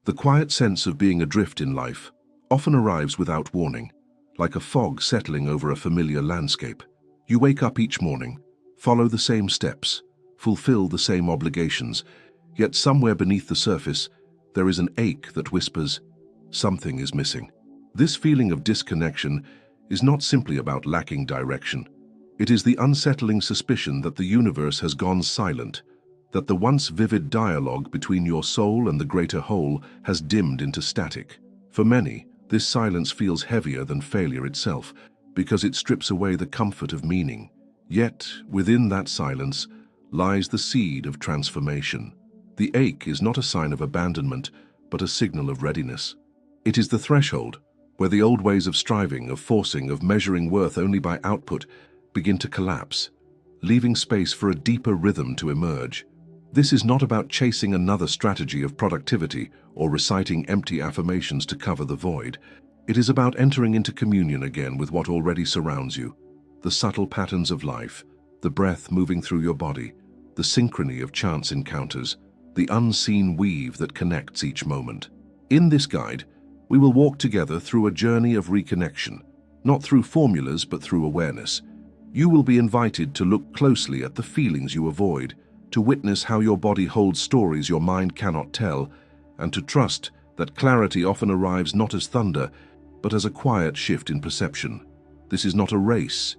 The quiet sense of being adrift in life often arrives without warning, like a fog settling over a familiar landscape. You wake up each morning, follow the same steps, fulfill the same obligations, yet somewhere beneath the surface, there is an ache that whispers, something is missing. This feeling of disconnection is not simply about lacking direction. It is the unsettling suspicion that the universe has gone silent, that the once vivid dialogue between your soul and the greater whole has dimmed into static. For many, this silence feels heavier than failure itself, because it strips away the comfort of meaning. Yet, within that silence, lies the seed of transformation. The ache is not a sign of abandonment, but a signal of readiness. It is the threshold where the old ways of striving, of forcing, of measuring worth only by output begin to collapse, leaving space for a deeper rhythm to emerge. This is not about chasing another strategy of productivity or reciting empty affirmations to cover the void. It is about entering into communion again with what already surrounds you, the subtle patterns of life, the breath moving through your body, the synchrony of chance encounters, the unseen weave that connects each moment. In this guide, we will walk together through a journey of reconnection, not through formulas but through awareness. You will be invited to look closely at the feelings you avoid, to witness how your body holds stories your mind cannot tell, and to trust that clarity often arrives not as thunder, but as a quiet shift in perception. This is not a race.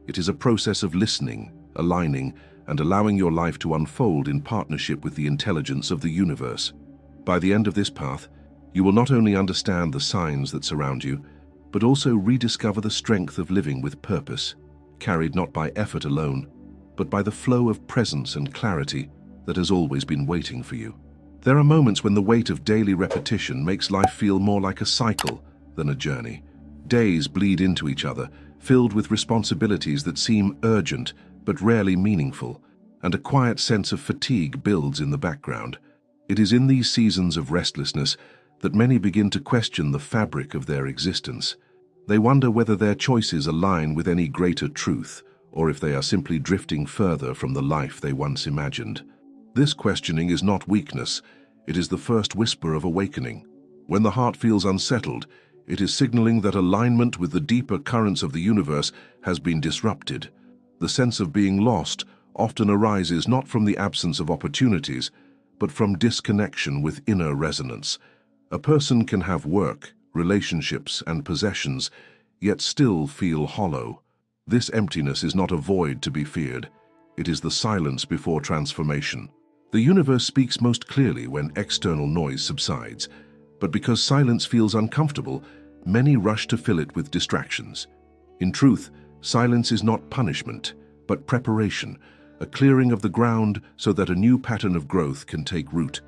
It is a process of listening, aligning, and allowing your life to unfold in partnership with the intelligence of the universe. By the end of this path, you will not only understand the signs that surround you, but also rediscover the strength of living with purpose, carried not by effort alone, but by the flow of presence and clarity that has always been waiting for you. There are moments when the weight of daily repetition makes life feel more like a cycle than a journey. Days bleed into each other, filled with responsibilities that seem urgent but rarely meaningful, and a quiet sense of fatigue builds in the background. It is in these seasons of restlessness that many begin to question the fabric of their existence. They wonder whether their choices align with any greater truth, or if they are simply drifting further from the life they once imagined. This questioning is not weakness, it is the first whisper of awakening. When the heart feels unsettled, it is signaling that alignment with the deeper currents of the universe has been disrupted. The sense of being lost often arises not from the absence of opportunities, but from disconnection with inner resonance. A person can have work, relationships, and possessions, yet still feel hollow. This emptiness is not a void to be feared. It is the silence before transformation. The universe speaks most clearly when external noise subsides, but because silence feels uncomfortable, many rush to fill it with distractions. In truth, silence is not punishment, but preparation, a clearing of the ground so that a new pattern of growth can take root.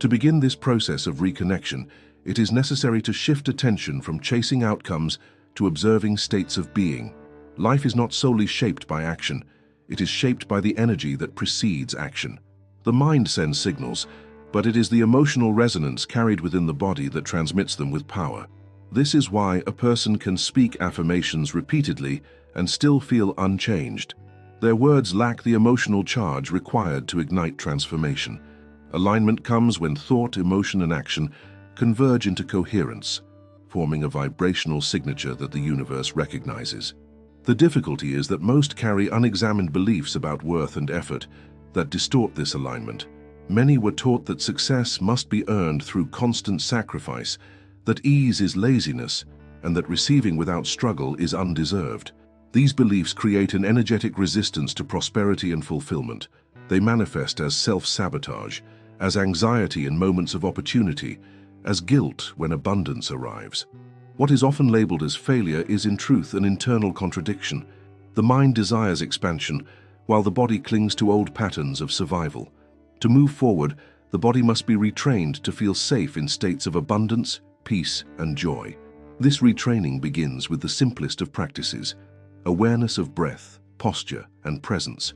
To begin this process of reconnection, it is necessary to shift attention from chasing outcomes to observing states of being. Life is not solely shaped by action, it is shaped by the energy that precedes action. The mind sends signals, but it is the emotional resonance carried within the body that transmits them with power. This is why a person can speak affirmations repeatedly and still feel unchanged. Their words lack the emotional charge required to ignite transformation. Alignment comes when thought, emotion, and action converge into coherence, forming a vibrational signature that the universe recognizes. The difficulty is that most carry unexamined beliefs about worth and effort that distort this alignment. Many were taught that success must be earned through constant sacrifice, that ease is laziness, and that receiving without struggle is undeserved. These beliefs create an energetic resistance to prosperity and fulfillment. They manifest as self-sabotage, as anxiety in moments of opportunity, as guilt when abundance arrives. What is often labeled as failure is in truth an internal contradiction. The mind desires expansion, while the body clings to old patterns of survival. To move forward, the body must be retrained to feel safe in states of abundance, peace, and joy. This retraining begins with the simplest of practices: awareness of breath, posture, and presence.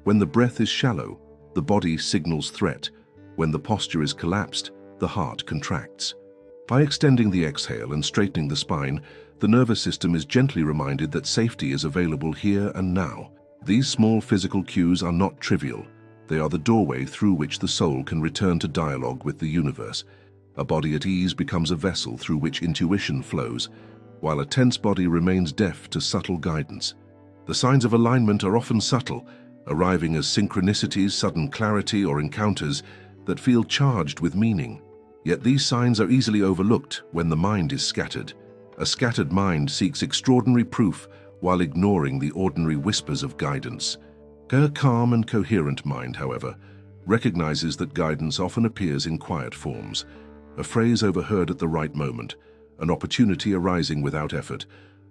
When the breath is shallow, the body signals threat. When the posture is collapsed, the heart contracts. By extending the exhale and straightening the spine, the nervous system is gently reminded that safety is available here and now. These small physical cues are not trivial. They are the doorway through which the soul can return to dialogue with the universe. A body at ease becomes a vessel through which intuition flows, while a tense body remains deaf to subtle guidance. The signs of alignment are often subtle, arriving as synchronicities, sudden clarity, or encounters that feel charged with meaning. Yet these signs are easily overlooked when the mind is scattered. A scattered mind seeks extraordinary proof while ignoring the ordinary whispers of guidance. A calm and coherent mind, however, recognizes that guidance often appears in quiet forms. A phrase overheard at the right moment, an opportunity arising without effort,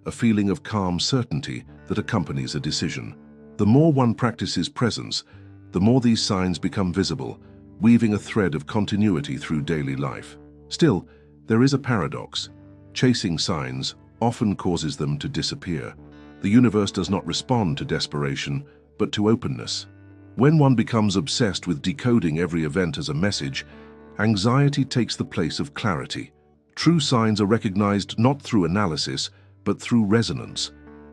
a feeling of calm certainty that accompanies a decision. The more one practices presence, the more these signs become visible, weaving a thread of continuity through daily life. Still, there is a paradox. Chasing signs often causes them to disappear. The universe does not respond to desperation, but to openness. When one becomes obsessed with decoding every event as a message, anxiety takes the place of clarity. True signs are recognized not through analysis, but through resonance.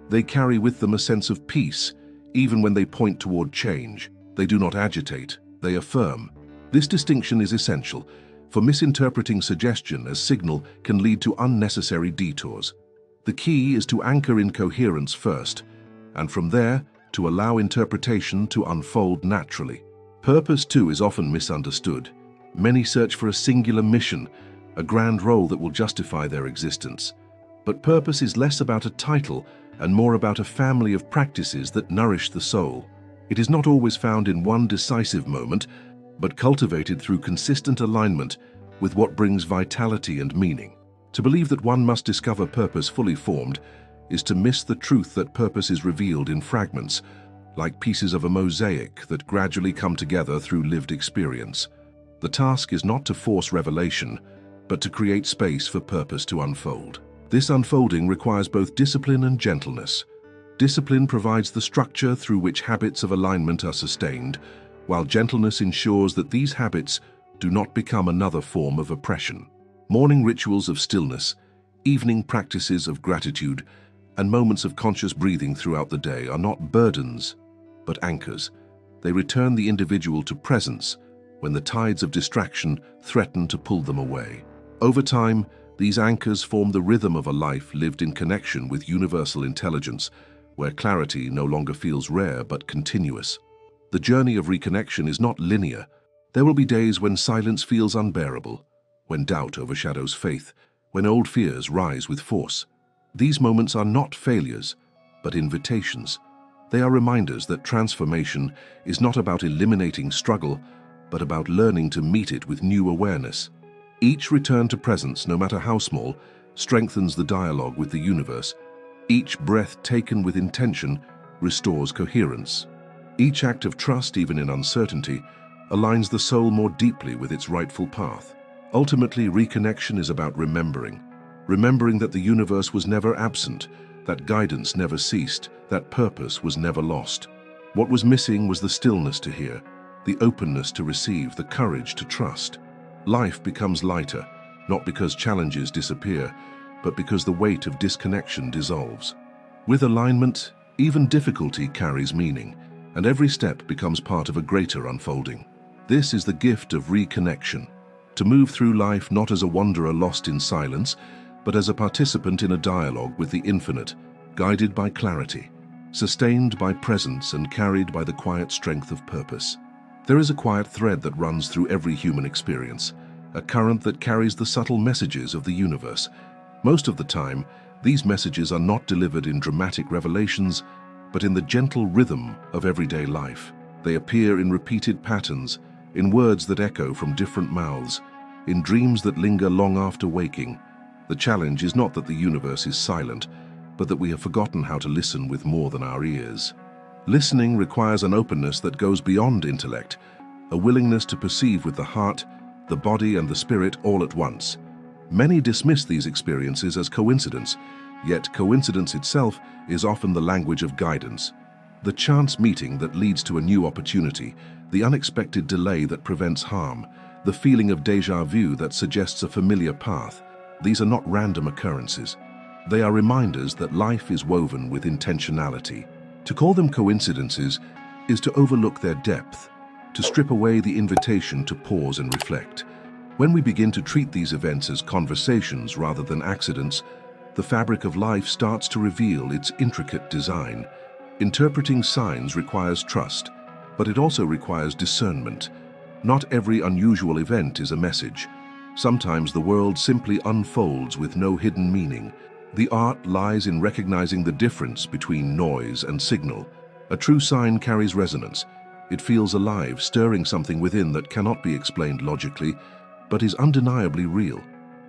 They carry with them a sense of peace, even when they point toward change. They do not agitate, they affirm. This distinction is essential, for misinterpreting suggestion as signal can lead to unnecessary detours. The key is to anchor in coherence first, and from there, to allow interpretation to unfold naturally. Purpose, too, is often misunderstood. Many search for a singular mission, a grand role that will justify their existence. But purpose is less about a title and more about a family of practices that nourish the soul. It is not always found in one decisive moment, but cultivated through consistent alignment with what brings vitality and meaning. To believe that one must discover purpose fully formed is to miss the truth that purpose is revealed in fragments, like pieces of a mosaic that gradually come together through lived experience. The task is not to force revelation, but to create space for purpose to unfold. This unfolding requires both discipline and gentleness. Discipline provides the structure through which habits of alignment are sustained, while gentleness ensures that these habits do not become another form of oppression. Morning rituals of stillness, evening practices of gratitude, and moments of conscious breathing throughout the day are not burdens, but anchors. They return the individual to presence when the tides of distraction threaten to pull them away. Over time, these anchors form the rhythm of a life lived in connection with universal intelligence, where clarity no longer feels rare but continuous. The journey of reconnection is not linear. There will be days when silence feels unbearable, when doubt overshadows faith, when old fears rise with force. These moments are not failures, but invitations. They are reminders that transformation is not about eliminating struggle, but about learning to meet it with new awareness. Each return to presence, no matter how small, strengthens the dialogue with the universe. Each breath taken with intention restores coherence. Each act of trust, even in uncertainty, aligns the soul more deeply with its rightful path. Ultimately, reconnection is about remembering that the universe was never absent, that guidance never ceased, that purpose was never lost. What was missing was the stillness to hear, the openness to receive, the courage to trust. Life becomes lighter, not because challenges disappear, but because the weight of disconnection dissolves. With alignment, even difficulty carries meaning, and every step becomes part of a greater unfolding. This is the gift of reconnection, to move through life not as a wanderer lost in silence, but as a participant in a dialogue with the infinite, guided by clarity, sustained by presence and carried by the quiet strength of purpose. There is a quiet thread that runs through every human experience, a current that carries the subtle messages of the universe. Most of the time, these messages are not delivered in dramatic revelations, but in the gentle rhythm of everyday life. They appear in repeated patterns, in words that echo from different mouths, in dreams that linger long after waking. The challenge is not that the universe is silent, but that we have forgotten how to listen with more than our ears. Listening requires an openness that goes beyond intellect, a willingness to perceive with the heart, the body, and the spirit all at once. Many dismiss these experiences as coincidence, yet coincidence itself is often the language of guidance. The chance meeting that leads to a new opportunity, the unexpected delay that prevents harm, the feeling of déjà vu that suggests a familiar path. These are not random occurrences. They are reminders that life is woven with intentionality. To call them coincidences is to overlook their depth, to strip away the invitation to pause and reflect. When we begin to treat these events as conversations rather than accidents, the fabric of life starts to reveal its intricate design. Interpreting signs requires trust, but it also requires discernment. Not every unusual event is a message. Sometimes the world simply unfolds with no hidden meaning. The art lies in recognizing the difference between noise and signal. A true sign carries resonance. It feels alive, stirring something within that cannot be explained logically, but is undeniably real.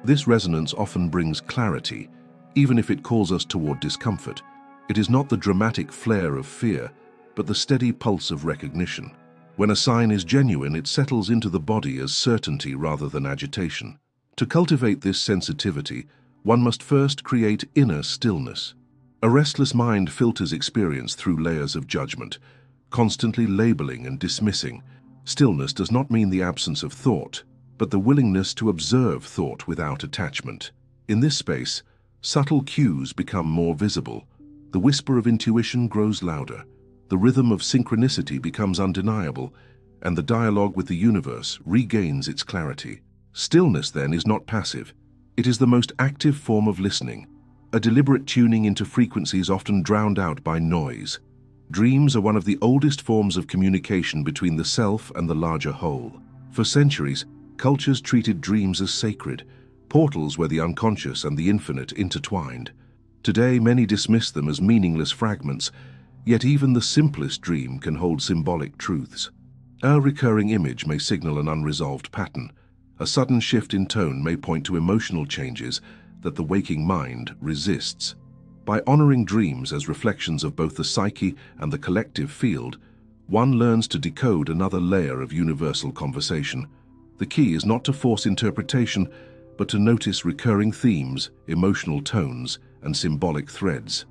This resonance often brings clarity, even if it calls us toward discomfort. It is not the dramatic flare of fear, but the steady pulse of recognition. When a sign is genuine, it settles into the body as certainty rather than agitation. To cultivate this sensitivity, one must first create inner stillness. A restless mind filters experience through layers of judgment, constantly labeling and dismissing. Stillness does not mean the absence of thought, but the willingness to observe thought without attachment. In this space, subtle cues become more visible. The whisper of intuition grows louder. The rhythm of synchronicity becomes undeniable, and the dialogue with the universe regains its clarity. Stillness, then, is not passive. It is the most active form of listening, a deliberate tuning into frequencies often drowned out by noise. Dreams are one of the oldest forms of communication between the self and the larger whole. For centuries, cultures treated dreams as sacred, portals where the unconscious and the infinite intertwined. Today, many dismiss them as meaningless fragments, yet even the simplest dream can hold symbolic truths. A recurring image may signal an unresolved pattern. A sudden shift in tone may point to emotional changes that the waking mind resists. By honoring dreams as reflections of both the psyche and the collective field, one learns to decode another layer of universal conversation. The key is not to force interpretation, but to notice recurring themes, emotional tones, and symbolic threads.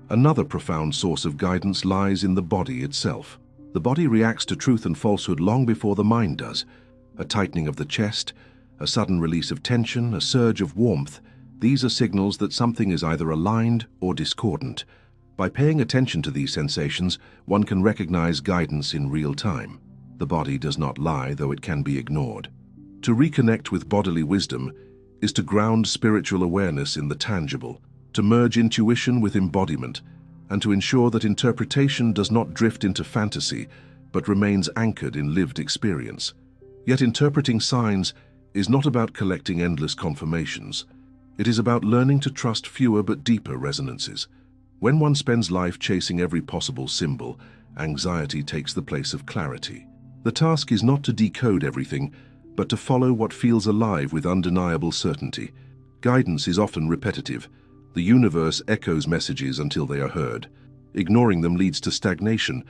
Another profound source of guidance lies in the body itself. The body reacts to truth and falsehood long before the mind does. A tightening of the chest, a sudden release of tension, a surge of warmth. These are signals that something is either aligned or discordant. By paying attention to these sensations, one can recognize guidance in real time. The body does not lie, though it can be ignored. To reconnect with bodily wisdom is to ground spiritual awareness in the tangible, to merge intuition with embodiment, and to ensure that interpretation does not drift into fantasy, but remains anchored in lived experience. Yet interpreting signs is not about collecting endless confirmations. It is about learning to trust fewer but deeper resonances. When one spends life chasing every possible symbol, anxiety takes the place of clarity. The task is not to decode everything, but to follow what feels alive with undeniable certainty. Guidance is often repetitive. The universe echoes messages until they are heard. Ignoring them leads to stagnation,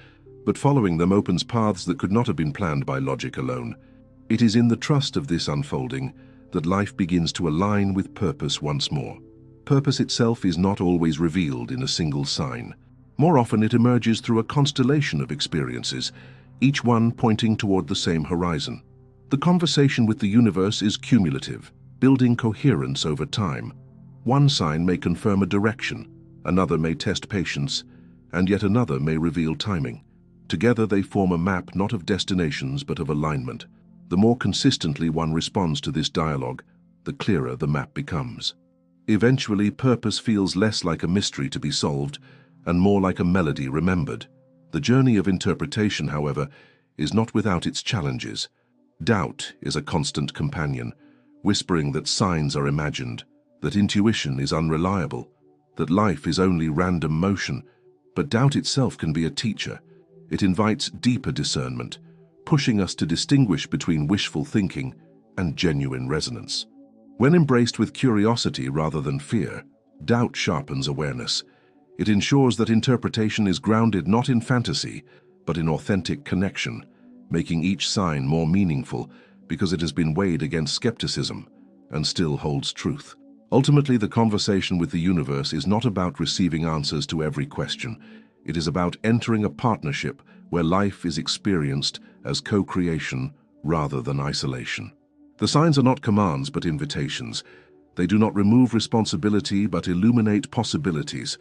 but following them opens paths that could not have been planned by logic alone. It is in the trust of this unfolding that life begins to align with purpose once more. Purpose itself is not always revealed in a single sign. More often it emerges through a constellation of experiences, each one pointing toward the same horizon. The conversation with the universe is cumulative, building coherence over time. One sign may confirm a direction, another may test patience, and yet another may reveal timing. Together they form a map not of destinations but of alignment. The more consistently one responds to this dialogue, the clearer the map becomes. Eventually, purpose feels less like a mystery to be solved and more like a melody remembered. The journey of interpretation, however, is not without its challenges. Doubt is a constant companion, whispering that signs are imagined, that intuition is unreliable, that life is only random motion. But doubt itself can be a teacher. It invites deeper discernment, pushing us to distinguish between wishful thinking and genuine resonance. When embraced with curiosity rather than fear, doubt sharpens awareness. It ensures that interpretation is grounded not in fantasy, but in authentic connection, making each sign more meaningful because it has been weighed against skepticism and still holds truth. Ultimately, the conversation with the universe is not about receiving answers to every question. It is about entering a partnership where life is experienced as co-creation rather than isolation. The signs are not commands but invitations. They do not remove responsibility but illuminate possibilities.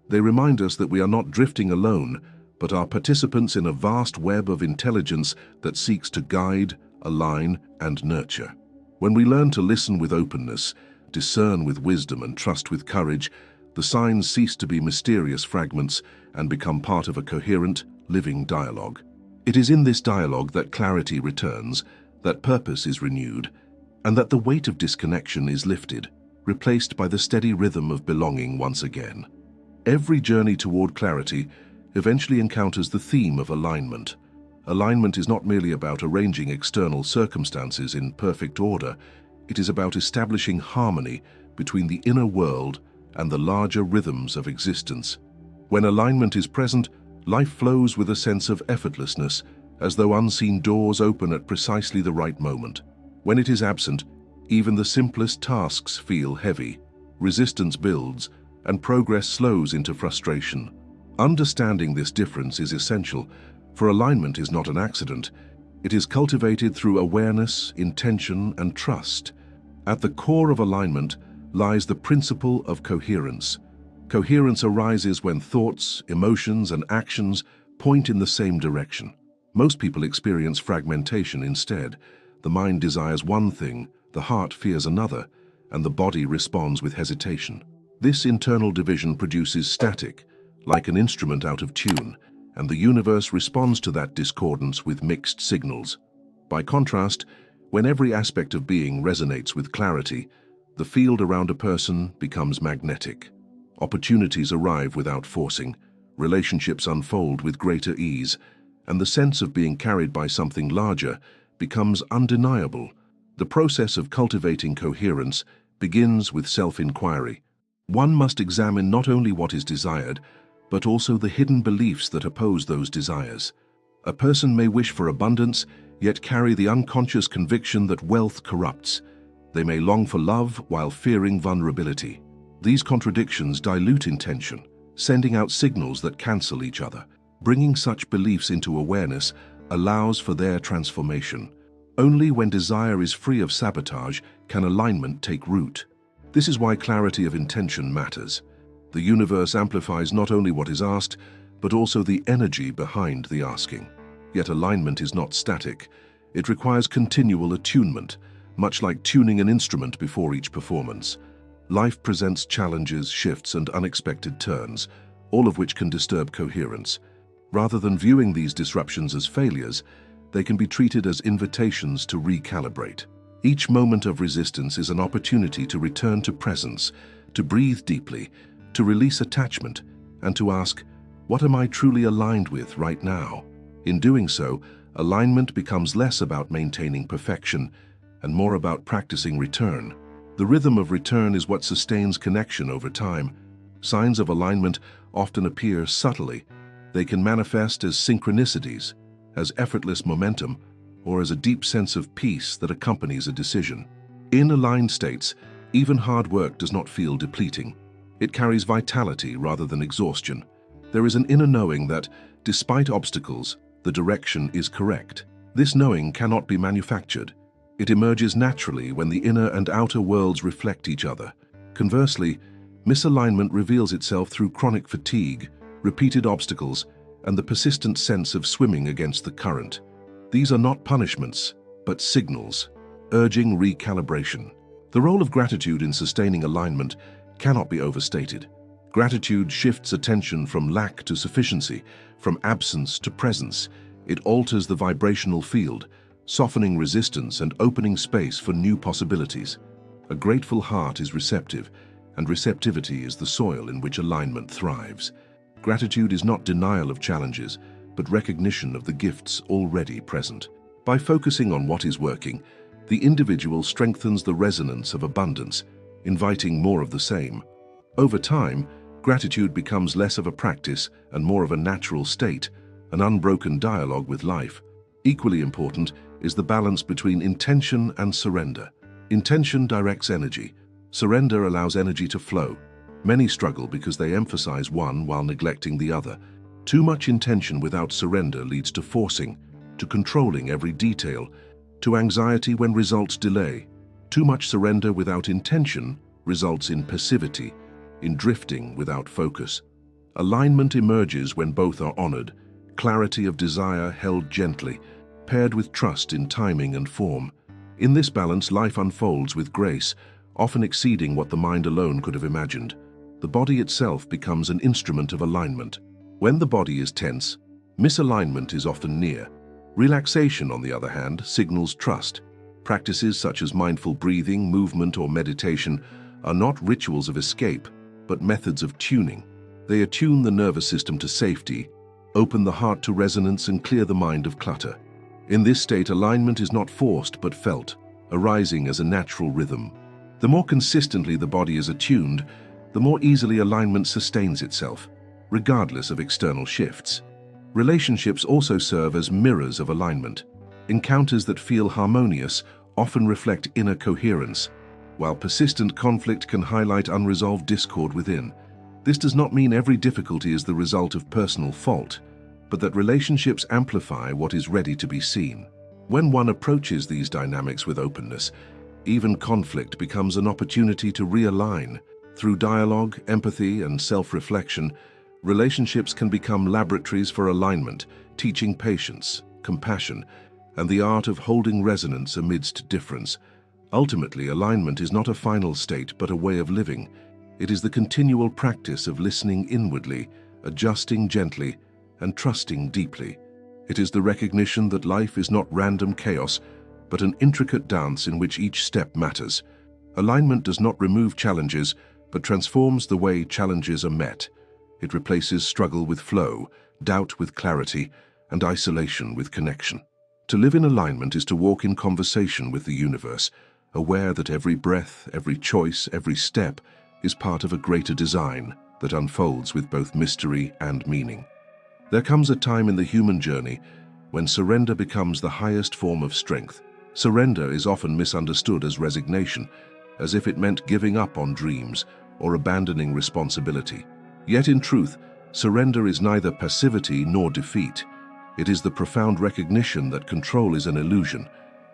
They remind us that we are not drifting alone, but are participants in a vast web of intelligence that seeks to guide, align, and nurture. When we learn to listen with openness, discern with wisdom, and trust with courage, the signs cease to be mysterious fragments and become part of a coherent, living dialogue. It is in this dialogue that clarity returns, that purpose is renewed, and that the weight of disconnection is lifted, replaced by the steady rhythm of belonging once again. Every journey toward clarity eventually encounters the theme of alignment. Alignment is not merely about arranging external circumstances in perfect order, it is about establishing harmony between the inner world and the larger rhythms of existence. When alignment is present, life flows with a sense of effortlessness, as though unseen doors open at precisely the right moment. When it is absent, even the simplest tasks feel heavy, resistance builds, and progress slows into frustration. Understanding this difference is essential, for alignment is not an accident. It is cultivated through awareness, intention, and trust. At the core of alignment lies the principle of coherence. Coherence arises when thoughts, emotions, and actions point in the same direction. Most people experience fragmentation instead. The mind desires one thing, the heart fears another, and the body responds with hesitation. This internal division produces static, like an instrument out of tune, and the universe responds to that discordance with mixed signals. By contrast, when every aspect of being resonates with clarity, the field around a person becomes magnetic. Opportunities arrive without forcing, relationships unfold with greater ease, and the sense of being carried by something larger becomes undeniable. The process of cultivating coherence begins with self-inquiry. One must examine not only what is desired, but also the hidden beliefs that oppose those desires. A person may wish for abundance, yet carry the unconscious conviction that wealth corrupts. They may long for love while fearing vulnerability. These contradictions dilute intention, sending out signals that cancel each other. Bringing such beliefs into awareness allows for their transformation. Only when desire is free of sabotage can alignment take root. This is why clarity of intention matters. The universe amplifies not only what is asked, but also the energy behind the asking. Yet alignment is not static. It requires continual attunement, much like tuning an instrument before each performance. Life presents challenges, shifts, and unexpected turns, all of which can disturb coherence. Rather than viewing these disruptions as failures, they can be treated as invitations to recalibrate. Each moment of resistance is an opportunity to return to presence, to breathe deeply, to release attachment, and to ask, what am I truly aligned with right now? In doing so, alignment becomes less about maintaining perfection and more about practicing return. The rhythm of return is what sustains connection over time. Signs of alignment often appear subtly. They can manifest as synchronicities, as effortless momentum, or as a deep sense of peace that accompanies a decision. In aligned states, even hard work does not feel depleting. It carries vitality rather than exhaustion. There is an inner knowing that, despite obstacles, the direction is correct. This knowing cannot be manufactured. It emerges naturally when the inner and outer worlds reflect each other. Conversely, misalignment reveals itself through chronic fatigue, repeated obstacles, and the persistent sense of swimming against the current. These are not punishments, but signals, urging recalibration. The role of gratitude in sustaining alignment cannot be overstated. Gratitude shifts attention from lack to sufficiency, from absence to presence. It alters the vibrational field, softening resistance and opening space for new possibilities. A grateful heart is receptive, and receptivity is the soil in which alignment thrives. Gratitude is not denial of challenges, but recognition of the gifts already present. By focusing on what is working, the individual strengthens the resonance of abundance, inviting more of the same. Over time, gratitude becomes less of a practice and more of a natural state, an unbroken dialogue with life. Equally important is the balance between intention and surrender. Intention directs energy. Surrender allows energy to flow. Many struggle because they emphasize one while neglecting the other. Too much intention without surrender leads to forcing, to controlling every detail, to anxiety when results delay. Too much surrender without intention results in passivity, in drifting without focus. Alignment emerges when both are honored, clarity of desire held gently, paired with trust in timing and form. In this balance, life unfolds with grace, often exceeding what the mind alone could have imagined. The body itself becomes an instrument of alignment. When the body is tense, misalignment is often near. Relaxation, on the other hand, signals trust. Practices such as mindful breathing, movement, or meditation are not rituals of escape, but methods of tuning. They attune the nervous system to safety, open the heart to resonance, and clear the mind of clutter. In this state, alignment is not forced but felt, arising as a natural rhythm. The more consistently the body is attuned, the more easily alignment sustains itself, regardless of external shifts. Relationships also serve as mirrors of alignment. Encounters that feel harmonious often reflect inner coherence, while persistent conflict can highlight unresolved discord within. This does not mean every difficulty is the result of personal fault, but that relationships amplify what is ready to be seen. When one approaches these dynamics with openness, even conflict becomes an opportunity to realign. Through dialogue, empathy, and self-reflection, relationships can become laboratories for alignment, teaching patience, compassion, and the art of holding resonance amidst difference. Ultimately, alignment is not a final state but a way of living. It is the continual practice of listening inwardly, adjusting gently, and trusting deeply. It is the recognition that life is not random chaos, but an intricate dance in which each step matters. Alignment does not remove challenges, but transforms the way challenges are met. It replaces struggle with flow, doubt with clarity, and isolation with connection. To live in alignment is to walk in conversation with the universe, aware that every breath, every choice, every step is part of a greater design that unfolds with both mystery and meaning. There comes a time in the human journey when surrender becomes the highest form of strength. Surrender is often misunderstood as resignation, as if it meant giving up on dreams or abandoning responsibility. Yet in truth, surrender is neither passivity nor defeat. It is the profound recognition that control is an illusion.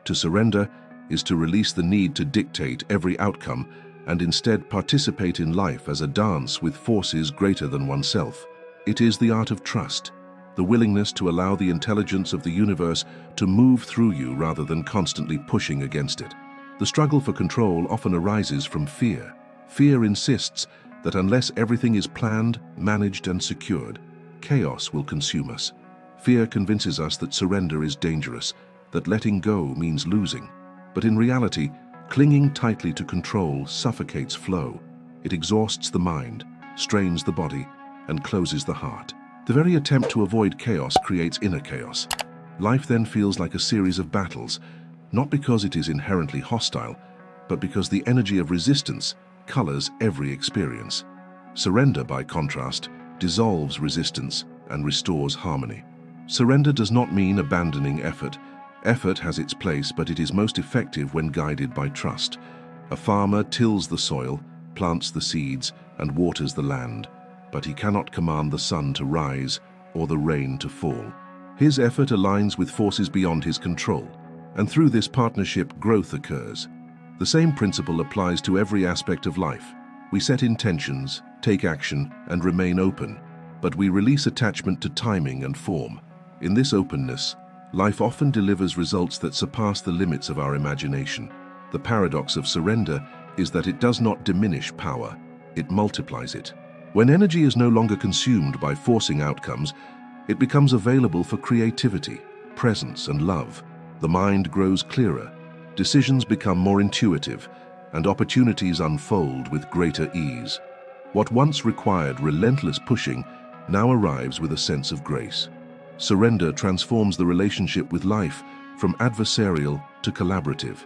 To surrender is to release the need to dictate every outcome and instead participate in life as a dance with forces greater than oneself. It is the art of trust, the willingness to allow the intelligence of the universe to move through you rather than constantly pushing against it. The struggle for control often arises from fear. Fear insists that unless everything is planned, managed, and secured, chaos will consume us. Fear convinces us that surrender is dangerous, that letting go means losing. But in reality, clinging tightly to control suffocates flow. It exhausts the mind, strains the body, and closes the heart. The very attempt to avoid chaos creates inner chaos. Life then feels like a series of battles, not because it is inherently hostile, but because the energy of resistance colors every experience. Surrender, by contrast, dissolves resistance and restores harmony. Surrender does not mean abandoning effort. Effort has its place, but it is most effective when guided by trust. A farmer tills the soil, plants the seeds, and waters the land, but he cannot command the sun to rise or the rain to fall. His effort aligns with forces beyond his control, and through this partnership, growth occurs. The same principle applies to every aspect of life. We set intentions, take action, and remain open, but we release attachment to timing and form. In this openness, life often delivers results that surpass the limits of our imagination. The paradox of surrender is that it does not diminish power, it multiplies it. When energy is no longer consumed by forcing outcomes, it becomes available for creativity, presence, and love. The mind grows clearer, decisions become more intuitive, and opportunities unfold with greater ease. What once required relentless pushing now arrives with a sense of grace. Surrender transforms the relationship with life from adversarial to collaborative.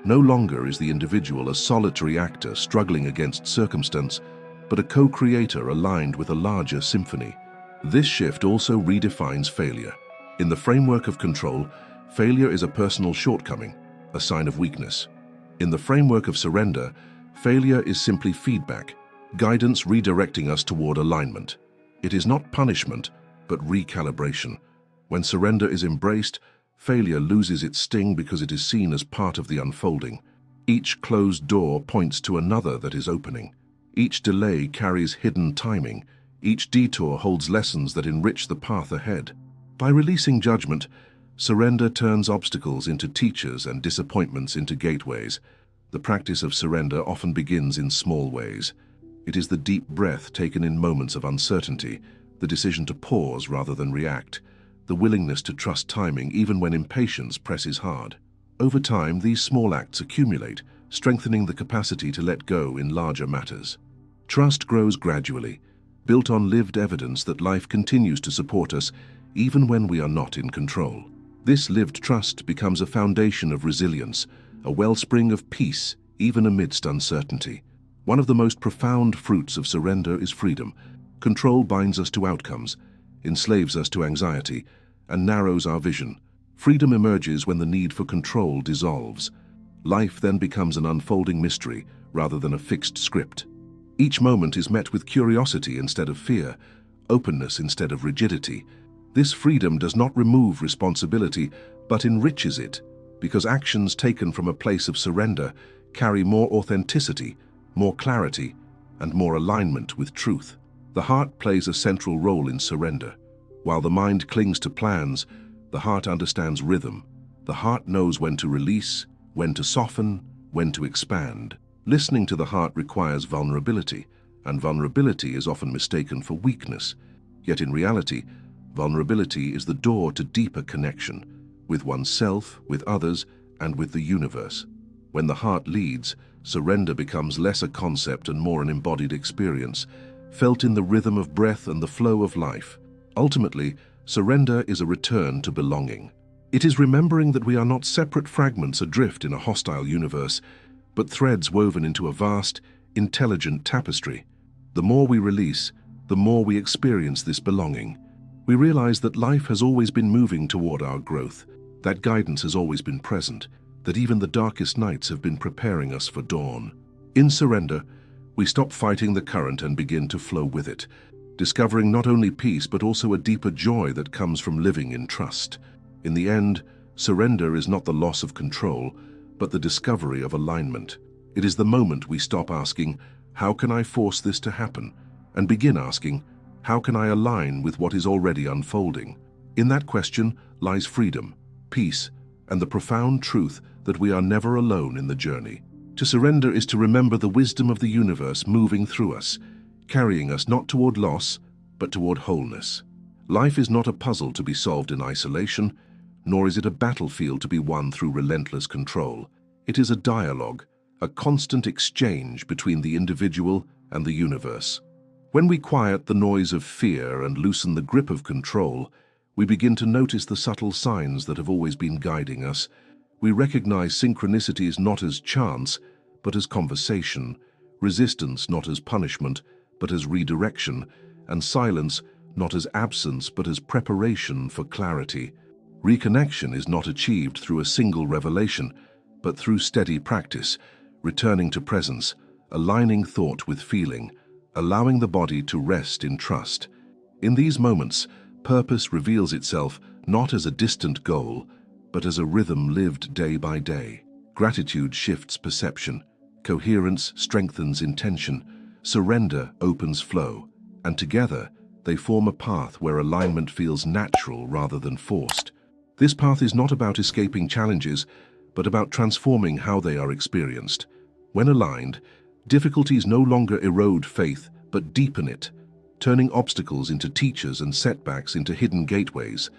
No longer is the individual a solitary actor struggling against circumstance, but a co-creator aligned with a larger symphony. This shift also redefines failure. In the framework of control, failure is a personal shortcoming, a sign of weakness. In the framework of surrender, failure is simply feedback, guidance redirecting us toward alignment. It is not punishment, but recalibration. When surrender is embraced, failure loses its sting because it is seen as part of the unfolding. Each closed door points to another that is opening. Each delay carries hidden timing. Each detour holds lessons that enrich the path ahead. By releasing judgment, Surrender turns obstacles into teachers and disappointments into gateways. The practice of surrender often begins in small ways. It is the deep breath taken in moments of uncertainty, the decision to pause rather than react, the willingness to trust timing even when impatience presses hard. Over time, these small acts accumulate, strengthening the capacity to let go in larger matters. Trust grows gradually, built on lived evidence that life continues to support us even when we are not in control. This lived trust becomes a foundation of resilience, a wellspring of peace even amidst uncertainty. One of the most profound fruits of surrender is freedom. Control binds us to outcomes, enslaves us to anxiety, and narrows our vision. Freedom emerges when the need for control dissolves. Life then becomes an unfolding mystery rather than a fixed script. Each moment is met with curiosity instead of fear, openness instead of rigidity. This freedom does not remove responsibility, but enriches it, because actions taken from a place of surrender carry more authenticity, more clarity, and more alignment with truth. The heart plays a central role in surrender. While the mind clings to plans, the heart understands rhythm. The heart knows when to release, when to soften, when to expand. Listening to the heart requires vulnerability, and vulnerability is often mistaken for weakness. Yet in reality, vulnerability is the door to deeper connection, with oneself, with others, and with the universe. When the heart leads, surrender becomes less a concept and more an embodied experience, felt in the rhythm of breath and the flow of life. Ultimately, surrender is a return to belonging. It is remembering that we are not separate fragments adrift in a hostile universe, but threads woven into a vast, intelligent tapestry. The more we release, the more we experience this belonging. We realize that life has always been moving toward our growth, that guidance has always been present, that even the darkest nights have been preparing us for dawn. In surrender, we stop fighting the current and begin to flow with it, discovering not only peace but also a deeper joy that comes from living in trust. In the end, surrender is not the loss of control, but the discovery of alignment. It is the moment we stop asking, "How can I force this to happen?" and begin asking, "How can I align with what is already unfolding?" In that question lies freedom, peace, and the profound truth that we are never alone in the journey. To surrender is to remember the wisdom of the universe moving through us, carrying us not toward loss, but toward wholeness. Life is not a puzzle to be solved in isolation, nor is it a battlefield to be won through relentless control. It is a dialogue, a constant exchange between the individual and the universe. When we quiet the noise of fear and loosen the grip of control, we begin to notice the subtle signs that have always been guiding us. We recognize synchronicities not as chance, but as conversation, resistance not as punishment, but as redirection, and silence not as absence, but as preparation for clarity. Reconnection is not achieved through a single revelation, but through steady practice, returning to presence, aligning thought with feeling, allowing the body to rest in trust. In these moments, purpose reveals itself not as a distant goal, but as a rhythm lived day by day. Gratitude shifts perception, coherence strengthens intention, surrender opens flow, and together they form a path where alignment feels natural rather than forced. This path is not about escaping challenges, but about transforming how they are experienced. When aligned, difficulties no longer erode faith, but deepen it, turning obstacles into teachers and setbacks into hidden gateways.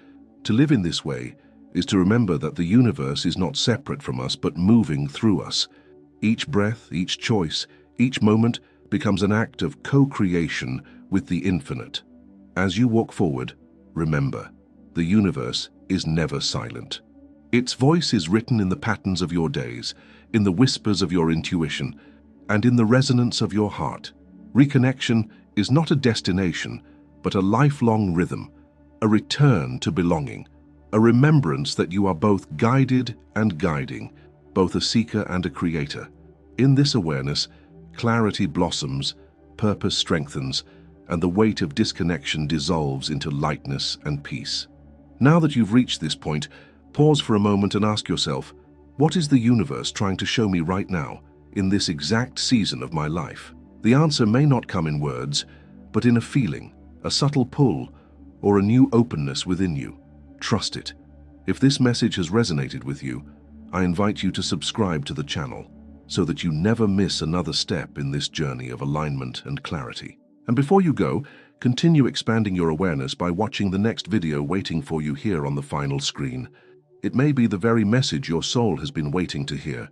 To live in this way is to remember that the universe is not separate from us, but moving through us. Each breath, each choice, each moment becomes an act of co-creation with the infinite. As you walk forward, remember, the universe is never silent. Its voice is written in the patterns of your days, in the whispers of your intuition, and in the resonance of your heart. Reconnection is not a destination, but a lifelong rhythm, a return to belonging, a remembrance that you are both guided and guiding, both a seeker and a creator. In this awareness, clarity blossoms, purpose strengthens, and the weight of disconnection dissolves into lightness and peace. Now that you've reached this point, pause for a moment and ask yourself, what is the universe trying to show me right now, in this exact season of my life? The answer may not come in words, but in a feeling, a subtle pull, or a new openness within you. Trust it. If this message has resonated with you, I invite you to subscribe to the channel so that you never miss another step in this journey of alignment and clarity. And before you go, continue expanding your awareness by watching the next video waiting for you here on the final screen. It may be the very message your soul has been waiting to hear.